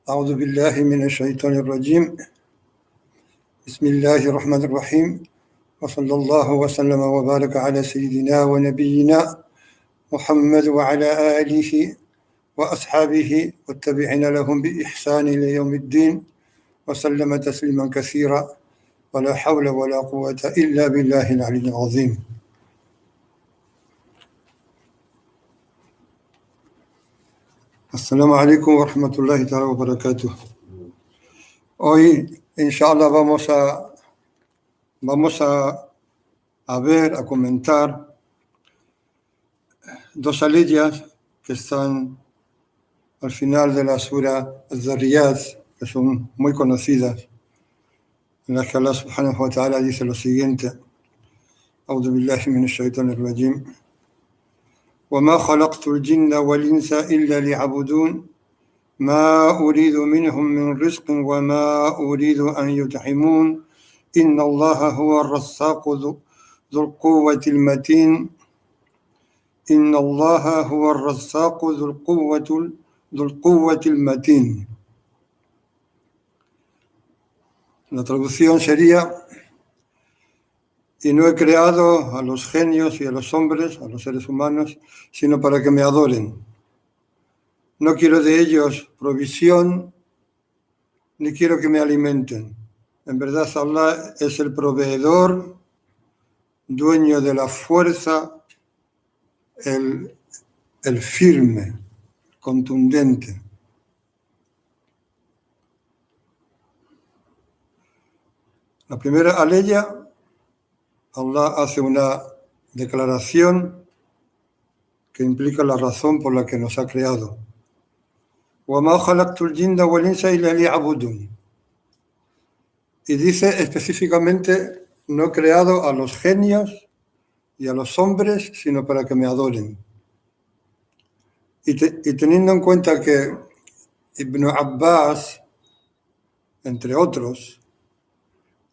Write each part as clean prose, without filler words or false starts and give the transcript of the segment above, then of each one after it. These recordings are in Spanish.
أعوذ بالله من الشيطان الرجيم بسم الله الرحمن الرحيم وصلى الله وسلم وبارك على سيدنا ونبينا محمد وعلى آله وأصحابه والتابعين لهم بإحسان إلى يوم الدين وسلم تسليما كثيرا ولا حول ولا قوة إلا بالله العلي العظيم. Assalamu alaikum wa rahmatullahi ta'ala wa barakatuh. Hoy, inshallah, vamos a ver, a comentar dos aleyas que están al final de la sura Az-Zariyat, que son muy conocidas, en las que Allah subhanahu wa ta'ala dice lo siguiente: A'udhu billahi minash shaitanir rajim. وما خلقت الجن والإنس إلا ليعبدون ما أريد منهم من رزق وما أريد أن يطعمون إن الله هو الرزاق ذو القوة المتين إن الله هو الرزاق ذو القوة المتين. La traducción sería: y no he creado a los genios y a los hombres, a los seres humanos, sino para que me adoren. No quiero de ellos provisión, ni quiero que me alimenten. En verdad, Allah es el proveedor, dueño de la fuerza, el firme, contundente. La primera aleya, Allah hace una declaración que implica la razón por la que nos ha creado. وَمَا خَلَقْتُ الْجِنَّ وَالْإِنسَ إِلَّا لِيَعْبُدُونِ. Y dice específicamente: no he creado a los genios y a los hombres, sino para que me adoren. Y teniendo en cuenta que Ibn Abbas, entre otros,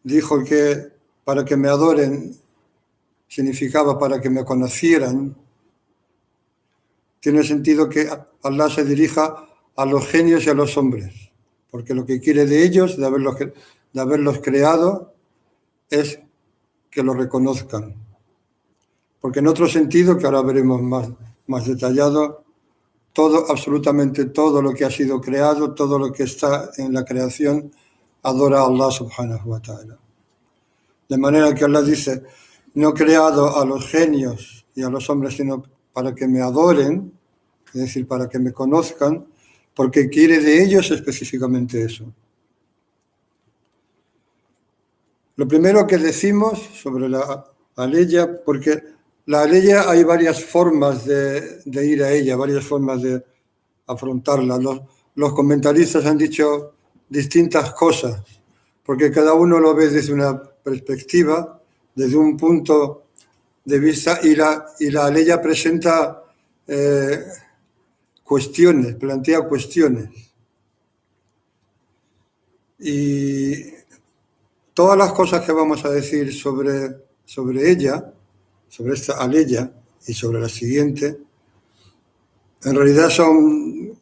dijo que para que me adoren significaba para que me conocieran, tiene sentido que Allah se dirija a los genios y a los hombres, porque lo que quiere de ellos, de haberlos creado, es que lo reconozcan. Porque en otro sentido, que ahora veremos más detallado, absolutamente todo lo que ha sido creado, todo lo que está en la creación, adora a Allah subhanahu wa ta'ala. De manera que Allah dice: no he creado a los genios y a los hombres sino para que me adoren, es decir, para que me conozcan, porque quiere de ellos específicamente eso. Lo primero que decimos sobre la aleya, porque la aleya hay varias formas de ir a ella, varias formas de afrontarla. Los comentaristas han dicho distintas cosas, porque cada uno lo ve desde una perspectiva, desde un punto de vista, y la aleya presenta cuestiones, plantea cuestiones. Y todas las cosas que vamos a decir sobre ella, sobre esta aleya y sobre la siguiente, en realidad son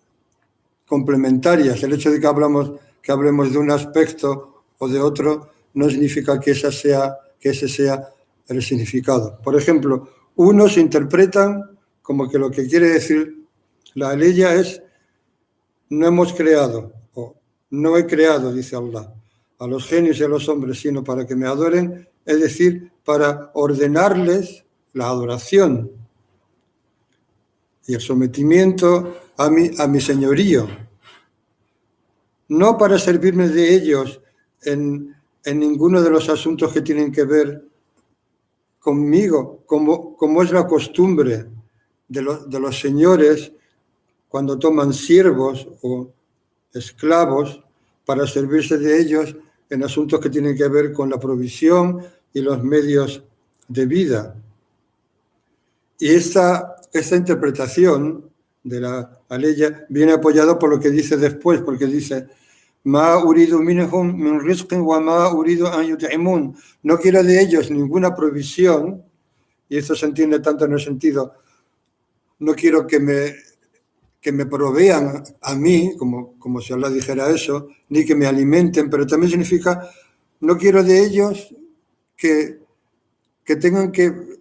complementarias. El hecho de que hablemos de un aspecto o de otro no significa que ese sea el significado. Por ejemplo, unos interpretan como que lo que quiere decir la aleya es: no hemos creado, o no he creado, dice Allah, a los genios y a los hombres, sino para que me adoren, es decir, para ordenarles la adoración y el sometimiento a mi señorío, no para servirme de ellos en ninguno de los asuntos que tienen que ver conmigo, como es la costumbre de los señores cuando toman siervos o esclavos para servirse de ellos en asuntos que tienen que ver con la provisión y los medios de vida. Y esta interpretación de la aleya viene apoyado por lo que dice después, porque dice: Ma uridu minhum min rizqin wa ma uridu an yut'imun. No quiero de ellos ninguna provisión, y esto se entiende tanto en el sentido: no quiero que que me provean a mí, como si Allah dijera eso, ni que me alimenten, pero también significa, no quiero de ellos que tengan que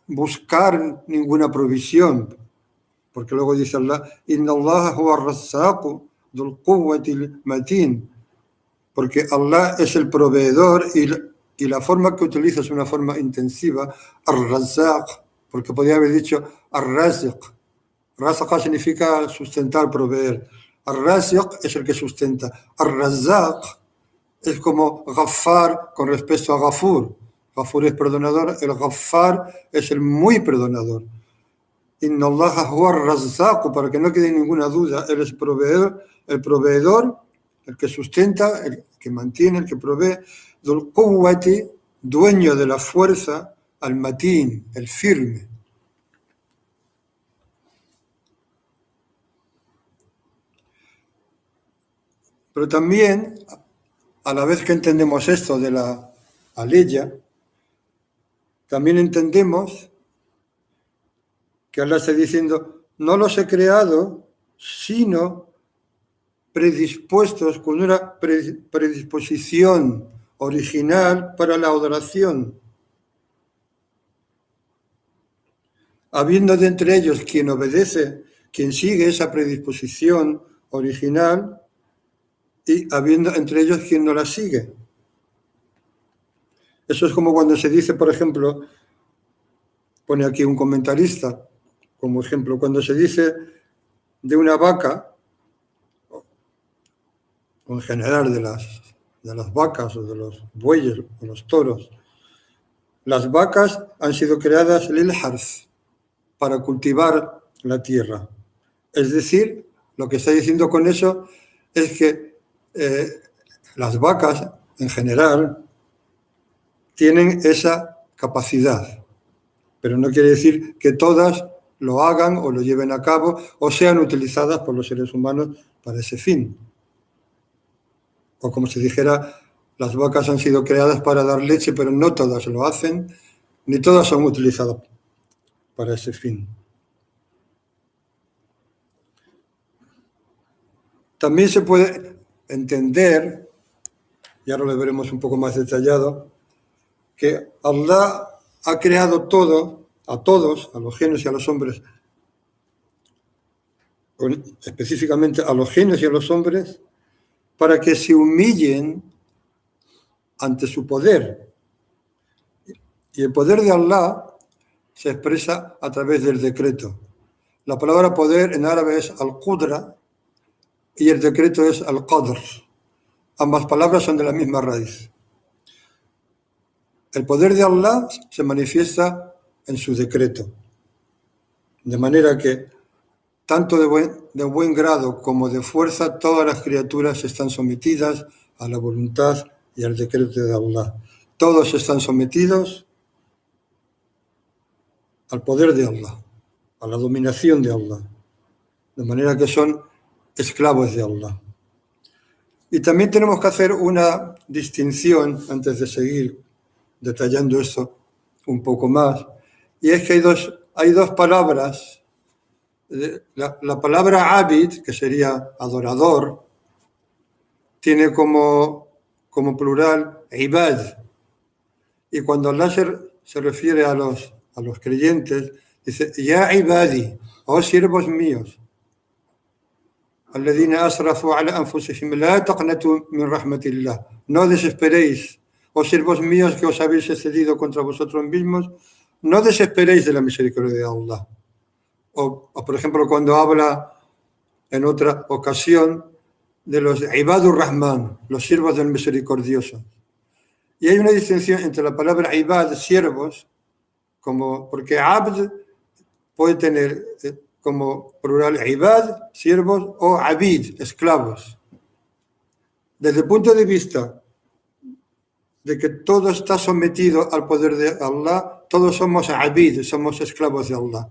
buscar ninguna provisión, porque luego dice Allah, Inna Allah huwa ar-razzaqu dhul quwwati al-matin, porque Allah es el proveedor y la forma que utiliza es una forma intensiva, ar-razzaq, porque podría haber dicho ar-raziq. Razaqa significa sustentar, proveer. Ar-raziq es el que sustenta. Ar-razzaq es como Ghaffar con respecto a Ghafur. Ghafur es perdonador, el Ghaffar es el muy perdonador. Inna Allah huwa ar-razzaq, para que no quede ninguna duda, él es el proveedor, el que sustenta, el que mantiene, el que provee, Dhul Quwwati, dueño de la fuerza, al-matin, el firme. Pero también, a la vez que entendemos esto de la aleya, también entendemos que Allah está diciendo, no los he creado, sino predispuestos con una predisposición original para la adoración, habiendo de entre ellos quien obedece, quien sigue esa predisposición original, y habiendo entre ellos quien no la sigue. Eso es como cuando se dice, por ejemplo, pone aquí un comentarista, como ejemplo, cuando se dice de una vaca, o en general de las vacas o de los bueyes o los toros, las vacas han sido creadas lil harth, para cultivar la tierra. Es decir, lo que está diciendo con eso es que las vacas en general tienen esa capacidad, pero no quiere decir que todas lo hagan o lo lleven a cabo o sean utilizadas por los seres humanos para ese fin. O como si dijera, las vacas han sido creadas para dar leche, pero no todas lo hacen, ni todas son utilizadas para ese fin. También se puede entender, y ahora lo veremos un poco más detallado, que Allah ha creado todo, a todos, a los genios y a los hombres, específicamente a los genios y a los hombres, para que se humillen ante su poder. Y el poder de Allah se expresa a través del decreto. La palabra poder en árabe es al-qudra y el decreto es al-qadr. Ambas palabras son de la misma raíz. El poder de Allah se manifiesta en su decreto, de manera que tanto de buen grado como de fuerza todas las criaturas están sometidas a la voluntad y al decreto de Allah. Todos están sometidos al poder de Allah, a la dominación de Allah, de manera que son esclavos de Allah. Y también tenemos que hacer una distinción, antes de seguir detallando esto un poco más, y es que hay dos palabras. La palabra abid, que sería adorador, tiene como plural ibad, y cuando Allah se refiere a los creyentes, dice, ya ibadi, oh siervos míos, alladhina asrafu ala anfusihim la taqnatu min rahmatillah, no desesperéis, oh siervos míos que os habéis excedido contra vosotros mismos, no desesperéis de la misericordia de Allah. O por ejemplo, cuando habla en otra ocasión de los Ibadur Rahman, los siervos del misericordioso. Y hay una distinción entre la palabra Ibad, siervos, porque Abd puede tener como plural Ibad, siervos, o Abid, esclavos. Desde el punto de vista de que todo está sometido al poder de Allah, todos somos Abid, somos esclavos de Allah.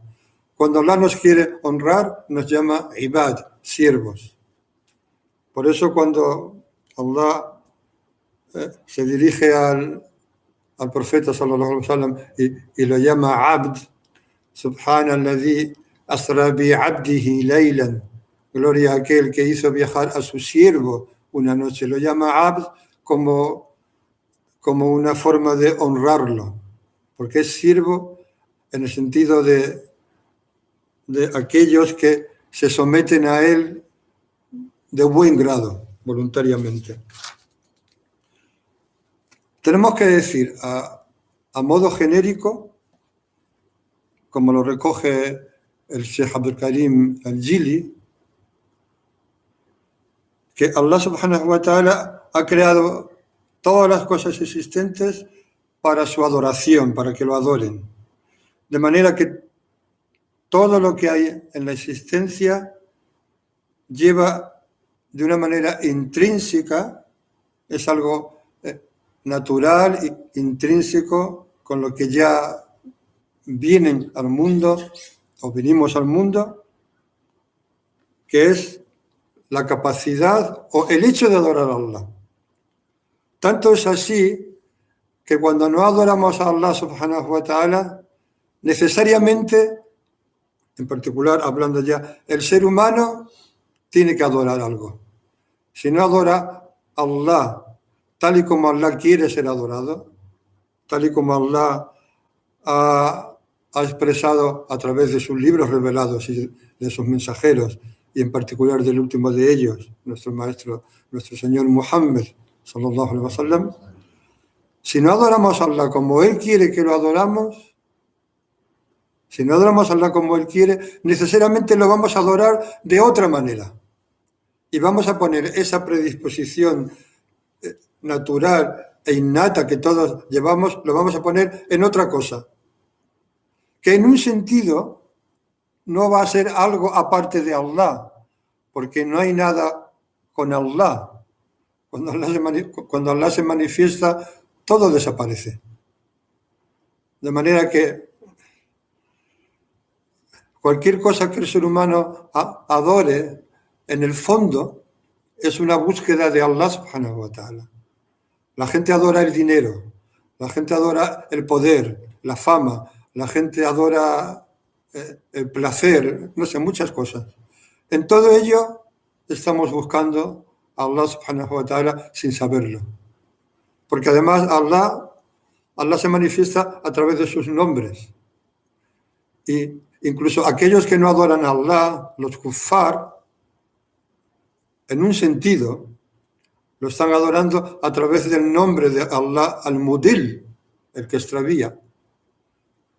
Cuando Allah nos quiere honrar, nos llama Ibad, siervos. Por eso cuando Allah se dirige al profeta sallallahu alaihi wasallam y lo llama Abd, Subhanalladhi Asra bi abdihi laylan. Gloria a aquel que hizo viajar a su siervo una noche. Lo llama abd como una forma de honrarlo, porque es siervo en el sentido de aquellos que se someten a él de buen grado, voluntariamente. Tenemos que decir a modo genérico, como lo recoge el Sheikh Abdul Karim al-Jili, que Allah subhanahu wa ta'ala ha creado todas las cosas existentes para su adoración, para que lo adoren. De manera que todo lo que hay en la existencia lleva de una manera intrínseca, es algo natural, intrínseco, con lo que ya vienen al mundo o venimos al mundo, que es la capacidad o el hecho de adorar a Allah. Tanto es así que cuando no adoramos a Allah subhanahu wa ta'ala, necesariamente, en particular hablando ya, el ser humano tiene que adorar algo. Si no adora a Allah tal y como Allah quiere ser adorado, tal y como Allah ha expresado a través de sus libros revelados y de sus mensajeros, y en particular del último de ellos, nuestro maestro, nuestro Señor Muhammad, sallallahu alaihi wasallam, si no adoramos a Allah como Él quiere que lo adoramos, si no adoramos a Allah como Él quiere, necesariamente lo vamos a adorar de otra manera. Y vamos a poner esa predisposición natural e innata que todos llevamos, lo vamos a poner en otra cosa. Que en un sentido no va a ser algo aparte de Allah, porque no hay nada con Allah. Cuando Allah se manifiesta, todo desaparece. De manera que cualquier cosa que el ser humano adore, en el fondo, es una búsqueda de Allah subhanahu wa ta'ala. La gente adora el dinero, la gente adora el poder, la fama, la gente adora el placer, no sé, muchas cosas. En todo ello estamos buscando a Allah subhanahu wa ta'ala sin saberlo. Porque además Allah se manifiesta a través de sus nombres. Y incluso aquellos que no adoran a Allah, los kuffar, en un sentido, lo están adorando a través del nombre de Allah al-Mudil, el que extravía.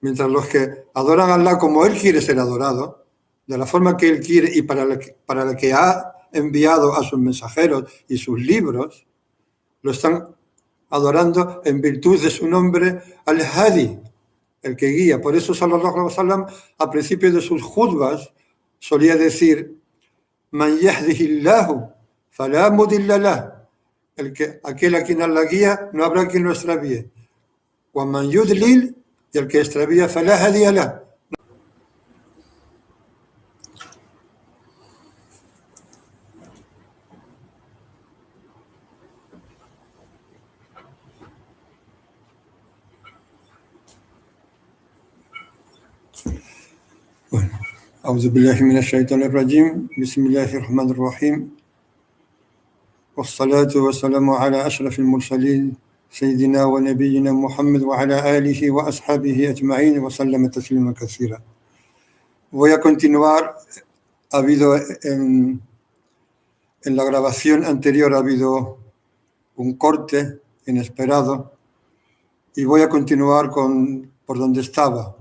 Mientras los que adoran a Allah como Él quiere ser adorado, de la forma que Él quiere y para la que ha enviado a sus mensajeros y sus libros, lo están adorando en virtud de su nombre al-Hadi, el que guía. Por eso, sallallahu alaihi wasallam, a principio de sus khutbas, solía decir: Man yahdihillahu fala mudilla lah. Aquel a quien Allah guía, no habrá quien lo extravíe. Wa man yudlil, y el que extravía, fala hadiya lah. Bueno, أعوذ بالله من الشيطان الرجيم بسم الله الرحمن الرحيم والصلاة والسلام على أشرف المرسلين سيدنا ونبينا محمد وعلى آله وأصحابه أجمعين وسلم تسليما كثيرا. Voy a continuar. Ha habido en la grabación anterior ha habido un corte inesperado y voy a continuar por donde estaba,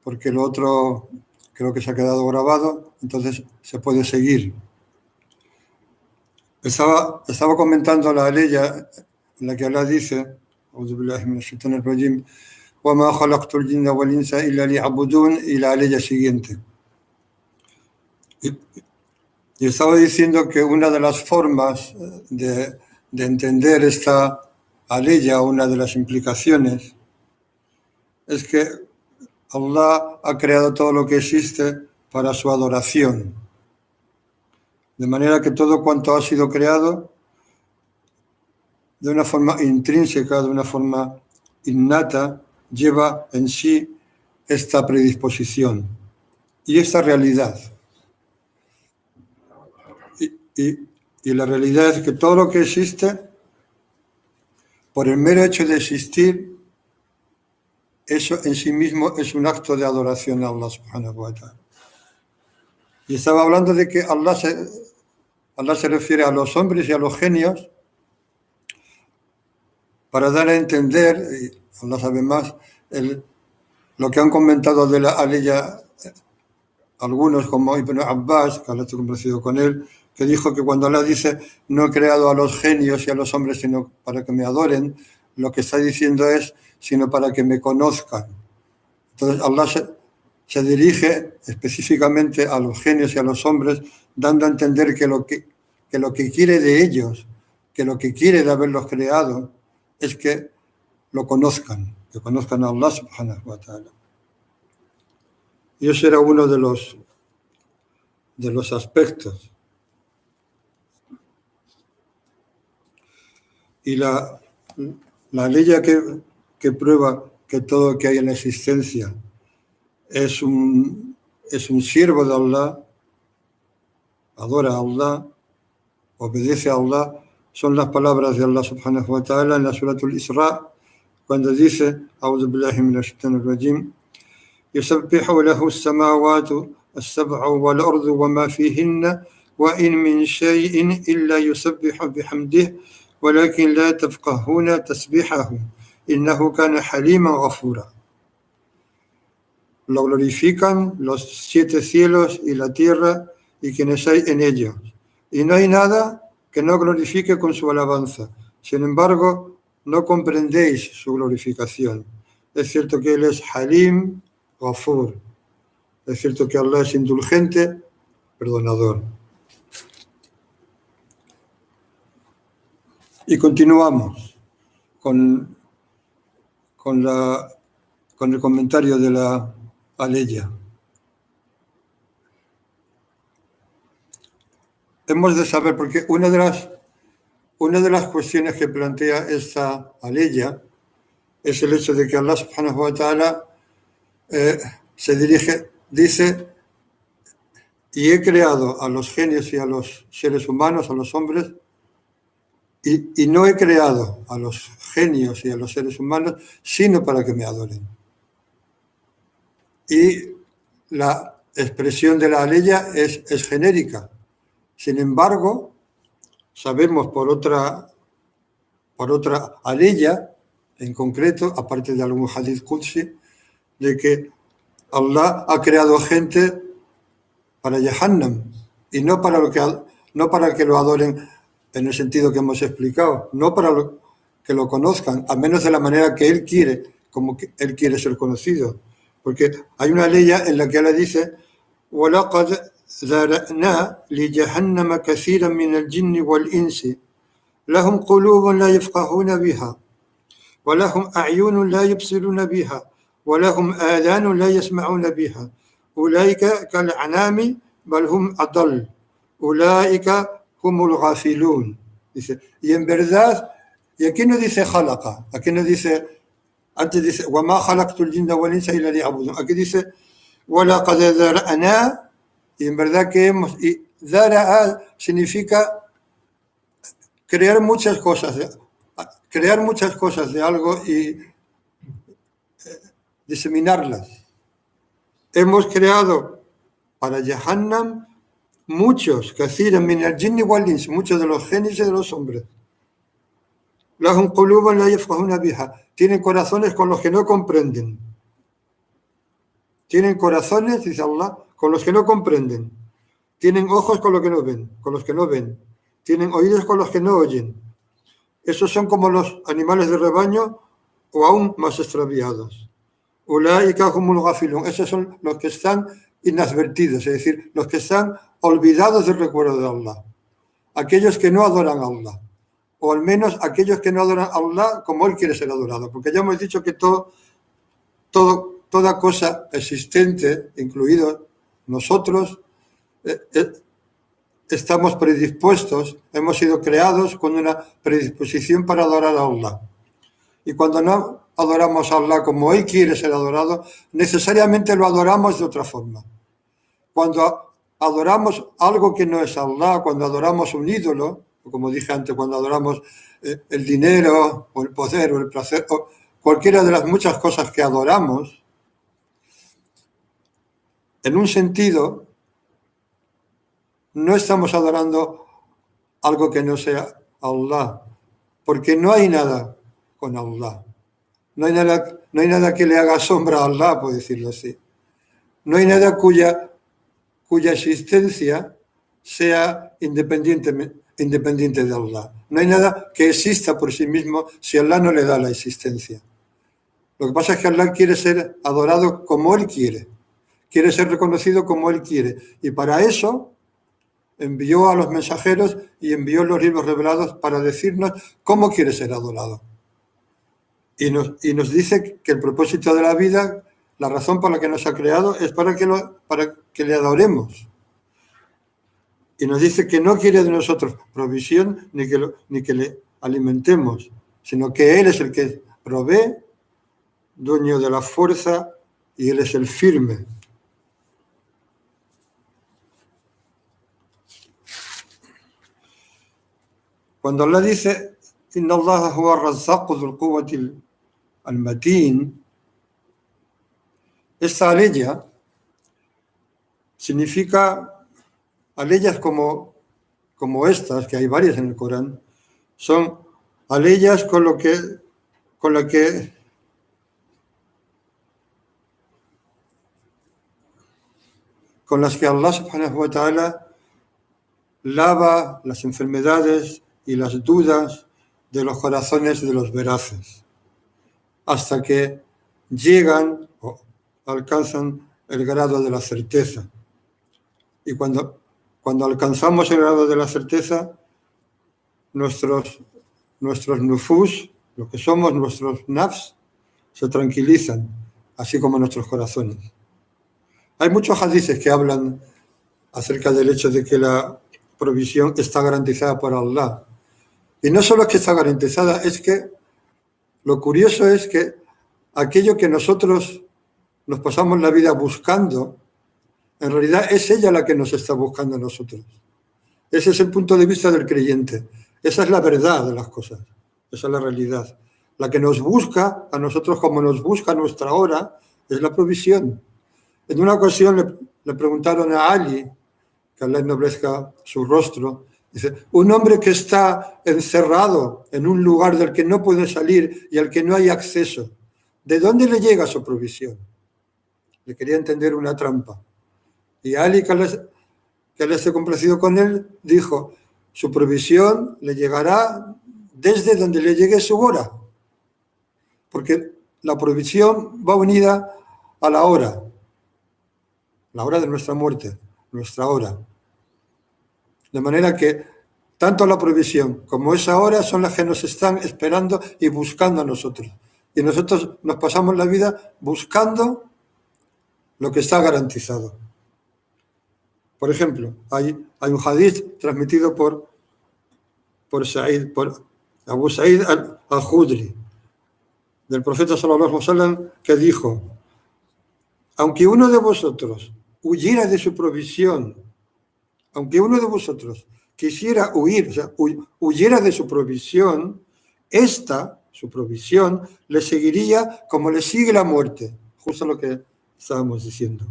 porque lo otro creo que se ha quedado grabado, entonces se puede seguir. Estaba comentando la aleya en la que Allah dice: A'udhu billahi minash shaitanir rajim, wa ma khalaqtul jinna wal insa illa liya'budun, y la aleya siguiente. Y estaba diciendo que una de las formas de entender esta aleya, una de las implicaciones, es que Allah ha creado todo lo que existe para su adoración. De manera que todo cuanto ha sido creado, de una forma intrínseca, de una forma innata, lleva en sí esta predisposición. y esta realidad. Y la realidad es que todo lo que existe, por el mero hecho de existir, eso en sí mismo es un acto de adoración a Allah subhanahu wa ta'ala. Y estaba hablando de que Allah se refiere a los hombres y a los genios para dar a entender, y Allah sabe más, lo que han comentado de la Aliya algunos, como Ibn Abbas, que ahora estoy convencido con él, que dijo que cuando Allah dice no he creado a los genios y a los hombres sino para que me adoren, lo que está diciendo es sino para que me conozcan. Entonces Allah se dirige específicamente a los genios y a los hombres, dando a entender que lo que quiere de ellos, que lo que quiere de haberlos creado, es que lo conozcan, que conozcan a Allah subhanahu wa ta'ala. Y ese era uno de los aspectos. Y la ley que prueba que todo lo que hay en la existencia es un siervo de Allah, adora a Allah, obedece a Allah, son las palabras de Allah subhanahu wa ta'ala en la Suratul Isra, cuando dice, A'udhu billahi minash shaitanir rajim, yusabbihu lahu as-samawati as-sab'u wal ardu wa ma fihinna wa in min shay'in illa yusabbihu bihamdihi walakin la tafqahuna tasbihahu innahu kana haliman ghafura. Lo glorifican los 7 cielos y la tierra y quienes hay en ellos. Y no hay nada que no glorifique con su alabanza. Sin embargo, no comprendéis su glorificación. Es cierto que Él es Halim, Ghafur. Es cierto que Allah es indulgente, perdonador. Y continuamos con el comentario de la Aleya. Hemos de saber, porque una de las cuestiones que plantea esta Aleya es el hecho de que Allah subhanahu wa ta'ala se dirige, dice, y he creado a los genios y a los seres humanos, a los hombres, y no he creado a los genios y a los seres humanos sino para que me adoren. Y la expresión de la Aleya es genérica. Sin embargo, sabemos por otra Aleya, en concreto, aparte de algún hadith qudsi, de que Allah ha creado gente para Jahannam y no para que lo adoren en el sentido que hemos explicado, no para que lo conozcan, a menos de la manera que Él quiere, como que Él quiere ser conocido. Porque hay una ley en la que Allah dice وَلَقَدْ ذَرَأْنَا لِجَهَنَّمَ كَثِيرًا مِنَ الْجِنِّ وَالْإِنسِ لَهُمْ قُلُوبٌ لَا يَفْقَهُونَ بِهَا وَلَهُمْ أَعْيُنٌ لَا يُبْصِرُونَ بِهَا وَلَهُمْ آذَانٌ لَا يَسْمَعُونَ بِهَا أُولَئِكَ كَالْأَنْعَامِ بَلْ هُمْ أَضَلُّ أُولَئِكَ هُمُ الْغَافِلُونَ. Dice, y en verdad, y aquí no dice khalaqa, aquí no dice, antes dice وَمَا خَلَقْتُ الْجِنَّ وَالْإِنسَ إِلَّا لِيَعْبُدُونَ, aquí dice وَلَقَدْ ذَرَأْنَا, y en verdad que y ذَرَأَ significa crear muchas cosas de algo y diseminarlas. Hemos creado para Jahannam muchos, kathiran min al-jinni wal-ins, muchos de los genios y de los hombres. Lahum qulubun la yafqahuna biha, tienen corazones con los que no comprenden. Tienen corazones, dice Allah, con los que no comprenden. Tienen ojos con los que no ven. Tienen oídos con los que no oyen. Esos son como los animales de rebaño o aún más extraviados. Ulaika humul ghafilun, esos son los que están inadvertidos, es decir, los que están olvidados del recuerdo de Allah. Aquellos que no adoran a Allah, o al menos aquellos que no adoran a Allah como Él quiere ser adorado, porque ya hemos dicho que toda cosa existente, incluidos nosotros, estamos predispuestos, hemos sido creados con una predisposición para adorar a Allah. Y cuando no adoramos a Allah como Él quiere ser adorado, necesariamente lo adoramos de otra forma. cuando adoramos algo que no es Allah, cuando adoramos un ídolo, o como dije antes, cuando adoramos el dinero, o el poder, o el placer, o cualquiera de las muchas cosas que adoramos, en un sentido, no estamos adorando algo que no sea Allah, porque no hay nada con Allah. No hay nada que le haga sombra a Allah, por decirlo así. No hay nada cuya existencia sea independiente de Allah. No hay nada que exista por sí mismo si Allah no le da la existencia. Lo que pasa es que Allah quiere ser adorado como Él quiere ser reconocido como Él quiere. Y para eso envió a los mensajeros y envió los libros revelados para decirnos cómo quiere ser adorado. Y nos dice que el propósito de la vida, la razón por la que nos ha creado, es para que le adoremos. Y nos dice que no quiere de nosotros provisión ni que le alimentemos, sino que Él es el que provee, dueño de la fuerza, y Él es el firme. Cuando Allah dice Inna Allah huwa ar-razzaqu dhul quwwati al-matin, esta aleya significa aleyas como estas, que hay varias en el Corán, son aleyas con las que Allah subhanahu wa ta'ala lava las enfermedades y las dudas de los corazones de los veraces, hasta que llegan o alcanzan el grado de la certeza. Y cuando alcanzamos el grado de la certeza, nuestros nufus, lo que somos, nuestros nafs, se tranquilizan, así como nuestros corazones. Hay muchos hadices que hablan acerca del hecho de que la provisión está garantizada por Allah. Y no solo es que está garantizada, es que lo curioso es que aquello que nosotros nos pasamos la vida buscando, en realidad es ella la que nos está buscando a nosotros. Ese es el punto de vista del creyente. Esa es la verdad de las cosas. Esa es la realidad. La que nos busca a nosotros como nos busca nuestra hora es la provisión. En una ocasión le preguntaron a Ali, que Allah ennoblezca su rostro, dice, un hombre que está encerrado en un lugar del que no puede salir y al que no hay acceso, ¿de dónde le llega su provisión? Le quería entender una trampa. Y Ali, que Allah esté complacido con él, dijo, su provisión le llegará desde donde le llegue su hora, porque la provisión va unida a la hora de nuestra muerte, nuestra hora. De manera que tanto la provisión como esa hora son las que nos están esperando y buscando a nosotros. Y nosotros nos pasamos la vida buscando lo que está garantizado. Por ejemplo, hay un hadith transmitido por Abu Sa'id al-Khudri, del profeta sallallahu alaihi wasallam, que dijo, aunque uno de vosotros huyera de su provisión, aunque uno de vosotros quisiera huir, o sea, huyera de su provisión, su provisión, le seguiría como le sigue la muerte. Justo lo que estábamos diciendo.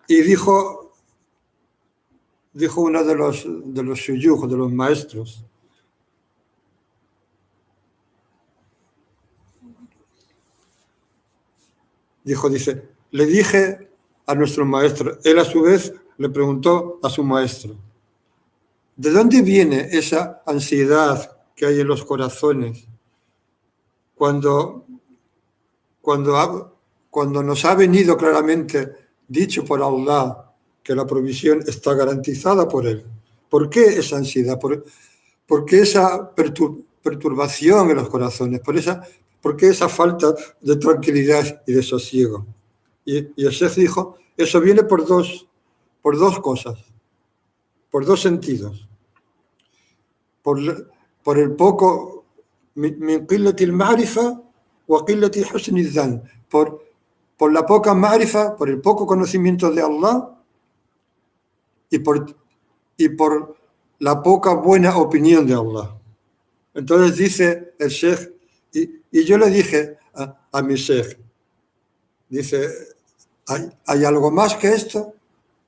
Y dijo uno de los shuyukh, de los maestros, dice, le dije a nuestro maestro, él a su vez le preguntó a su maestro, ¿de dónde viene esa ansiedad que hay en los corazones cuando nos ha venido claramente dicho por Allah que la provisión está garantizada por Él? ¿Por qué esa ansiedad? ¿Por qué esa perturbación en los corazones? ¿Por qué esa falta de tranquilidad y de sosiego? Y el Sheikh dijo, eso viene por dos cosas, por dos sentidos. Por el poco min qillati al-ma'rifa wa qillati husni al-dhan, por por la poca ma'rifa, por el poco conocimiento de Allah y por la poca buena opinión de Allah. Entonces dice el Sheikh, y yo le dije a mi Sheikh, dice, ¿hay algo más que esto?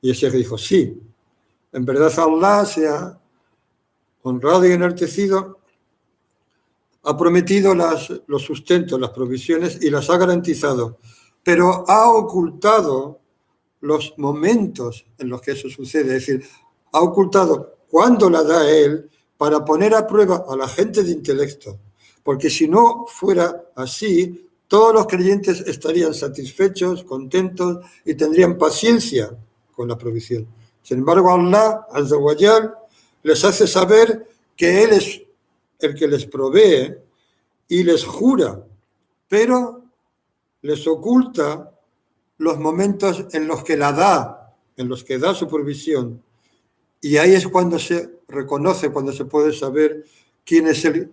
Y el Sheikh dijo, sí, en verdad Allah se ha honrado y enaltecido, ha prometido los sustentos, las provisiones y las ha garantizado, pero ha ocultado los momentos en los que eso sucede, es decir, ha ocultado cuándo la da Él para poner a prueba a la gente de intelecto, porque si no fuera así, todos los creyentes estarían satisfechos, contentos y tendrían paciencia con la provisión. Sin embargo, Allah, Azza wa Jal, les hace saber que Él es el que les provee y les jura, pero les oculta los momentos en los que la da, en los que da su provisión. Y ahí es cuando se reconoce, cuando se puede saber quién es el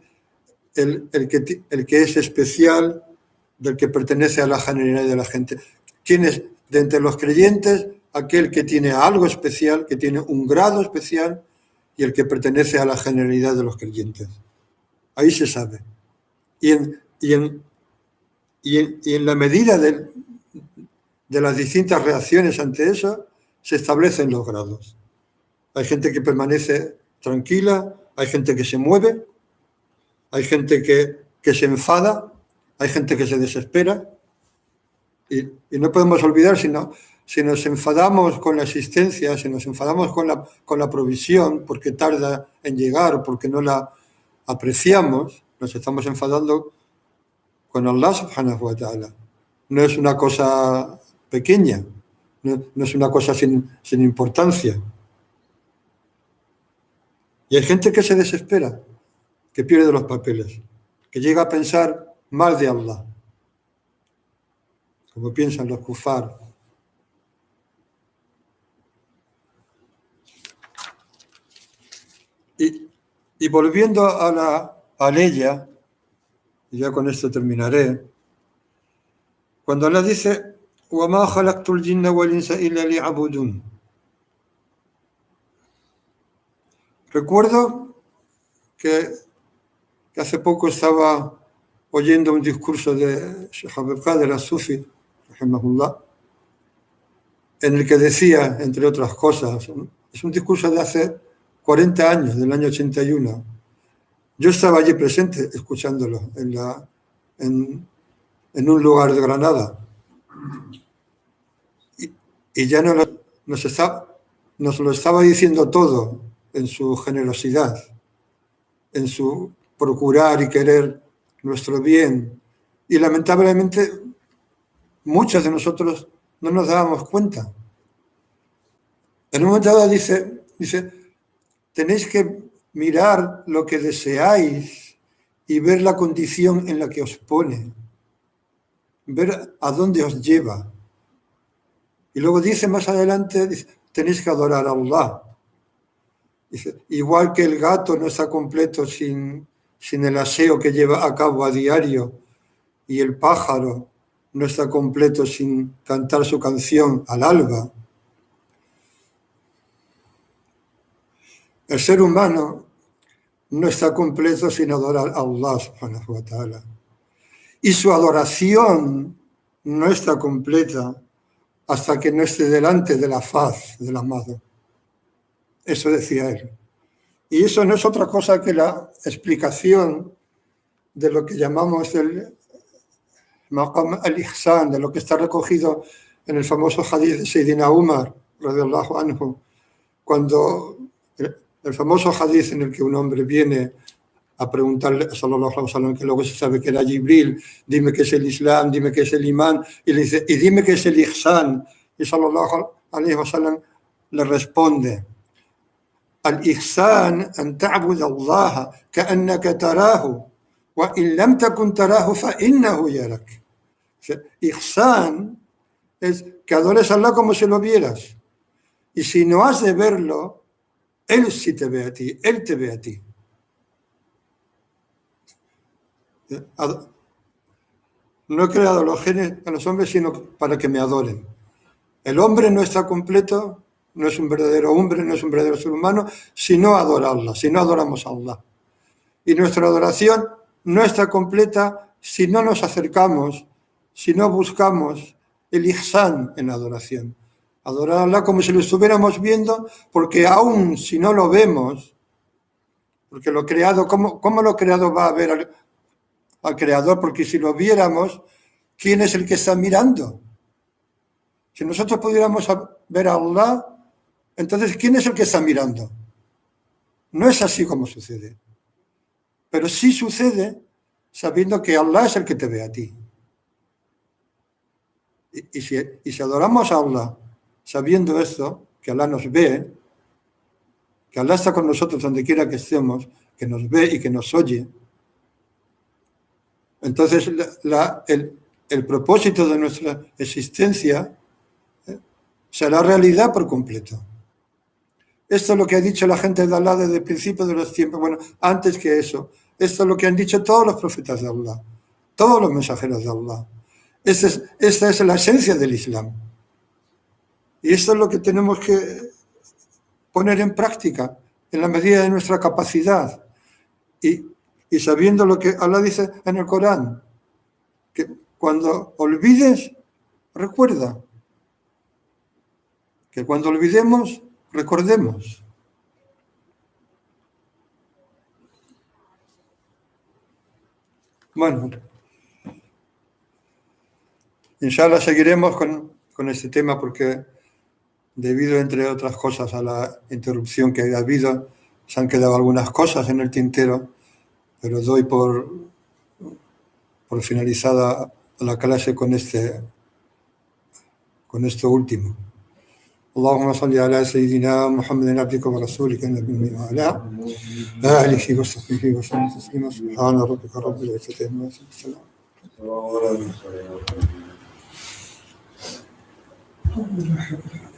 que es especial, del que pertenece a la generalidad de la gente. ¿Quién es de entre los creyentes aquel que tiene algo especial, que tiene un grado especial y el que pertenece a la generalidad de los creyentes? Ahí se sabe. Y en la medida de las distintas reacciones ante eso, se establecen los grados. Hay gente que permanece tranquila, hay gente que se mueve, hay gente que se enfada, hay gente que se desespera. Y no podemos olvidar, si nos enfadamos con la existencia, si nos enfadamos con la provisión, porque tarda en llegar o porque no la apreciamos, nos estamos enfadando con Allah subhanahu wa ta'ala. No es una cosa pequeña, no es una cosa sin importancia. Y hay gente que se desespera, que pierde los papeles, que llega a pensar mal de Allah, como piensan los kufar. Y volviendo a ella, y ya con esto terminaré, cuando Allah dice, وَمَا خَلَقْتُ الْجِنَّ وَالْإِنسَ إِلَّا لِيَعْبُدُونِ. Recuerdo que hace poco estaba oyendo un discurso de Sheikh Abdul Qadir al-Sufi, rahimahullah, en el que decía, entre otras cosas, es un discurso de hace 40 años, del año 81. Yo estaba allí presente escuchándolo en un lugar de Granada. Y ya nos lo estaba diciendo todo en su generosidad, en su procurar y querer nuestro bien. Y lamentablemente muchos de nosotros no nos dábamos cuenta. En un momento dado dice, tenéis que mirar lo que deseáis y ver la condición en la que os pone, ver a dónde os lleva. Y luego dice más adelante, tenéis que adorar a Allah. Dice, igual que el gato no está completo sin el aseo que lleva a cabo a diario, y el pájaro no está completo sin cantar su canción al alba. El ser humano no está completo sin adorar a Allah subhanahu wa ta'ala. Y su adoración no está completa hasta que no esté delante de la faz del amado. Eso decía él. Y eso no es otra cosa que la explicación de lo que llamamos el maqam al-ihsan, de lo que está recogido en el famoso hadith de Sayyidina Umar, radiyallahu anhu, cuando el famoso hadith en el que un hombre viene a preguntarle a sallallahu alaihi wasallam, que luego se sabe que era Jibril, dime qué es el Islam, dime qué es el imán, y le dice, y dime qué es el ihsan, y sallallahu alaihi wasallam le responde, al-ihsan an ta'bud Allah ka'annaka tarahu wa in lam takun tarahu fa innahu yarak. Ihsan es que adores a Allah como si lo vieras, y si no has de verlo, Él sí te ve a ti, Él te ve a ti. No he creado los genes a los hombres sino para que me adoren. El hombre no está completo, no es un verdadero hombre, no es un verdadero ser humano, si no adora a Allah, si no adoramos a Allah. Y nuestra adoración no está completa si no nos acercamos, si no buscamos el ihsan en la adoración. Adorar a Allah como si lo estuviéramos viendo, porque aún si no lo vemos, porque lo creado, ¿cómo lo creado va a ver al creador? Porque si lo viéramos, ¿quién es el que está mirando? Si nosotros pudiéramos ver a Allah, entonces ¿quién es el que está mirando? No es así como sucede. Pero sí sucede sabiendo que Allah es el que te ve a ti. Y si adoramos a Allah sabiendo esto, que Allah nos ve, que Allah está con nosotros donde quiera que estemos, que nos ve y que nos oye, entonces el propósito de nuestra existencia será realidad por completo. Esto es lo que ha dicho la gente de Allah desde el principio de los tiempos. Bueno, antes que eso, esto es lo que han dicho todos los profetas de Allah, todos los mensajeros de Allah. Esta es la esencia del Islam. Y esto es lo que tenemos que poner en práctica en la medida de nuestra capacidad. Y sabiendo lo que Allah dice en el Corán, que cuando olvides, recuerda. Que cuando olvidemos, recordemos. Bueno, inshallah seguiremos con este tema porque debido, entre otras cosas, a la interrupción que ha habido, se han quedado algunas cosas en el tintero, pero doy por finalizada la clase con esto último. اللهم صل على سيدنا محمد عبدك ورسولك النبي وعلى آله وصحبه وسلم تسليما سبحان ربك رب العزة عما يصفون والسلام